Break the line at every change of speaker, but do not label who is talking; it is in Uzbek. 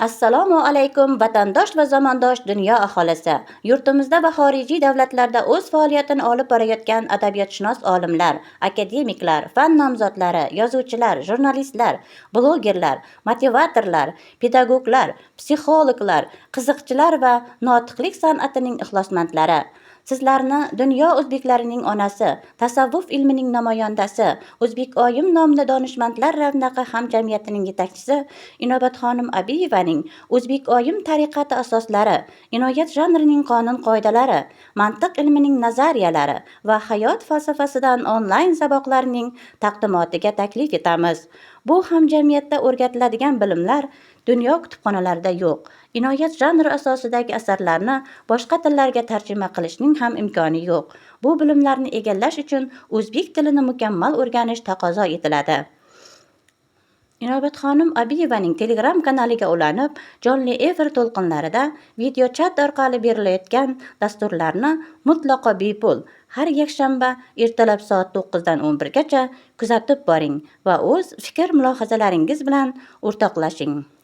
Assalomu alaykum vatandosh va zamondosh dunyo aholisi. Yurtimizda va xorijiy davlatlarda o'z faoliyatini olib borayotgan adabiyotshunos olimlar, akademiklar, fan nomzodlari, yozuvchilar, jurnalistlar, blogerlar, motivatorlar, pedagoglar, psixologlar, qiziqchilar va notiqlik san'atining ixlosmandlari. Sizlarni dunyo o'zbeklarining onasi, tasavvuf ilmining namoyandasi, O'zbek oyim nomli donishmandlar ravnaqi hamjamiyatining yetakchisi Inobatxonim Abiyevaning O'zbek oyim tariqati asoslari, inoyat janrining qonun-qoidalari, mantiq ilmining nazariyalari va hayot falsafasidan onlayn saboqlarining taqdimotiga taklif etamiz. Bu hamjamiyatda o'rgatiladigan bilimlar dunyo kutubxonalarida yo'q. Inoyat janri asosidagi asarlarni boshqa tillarga tarjima qilishning ham imkoni yo'q. Bu bilimlarni egallash uchun o'zbek tilini mukammal o'rganish taqozo etiladi. Inobatxonim Abiyevaning Telegram kanaliga ulanib, jonli efir to'lqinlarida video chat orqali berilayotgan dasturlarni mutlaqo bepul har yakshanba ertalab soat 9 dan 11 gacha kuzatib boring va o'z fikr mulohazalaringiz bilan o'rtoqlashing.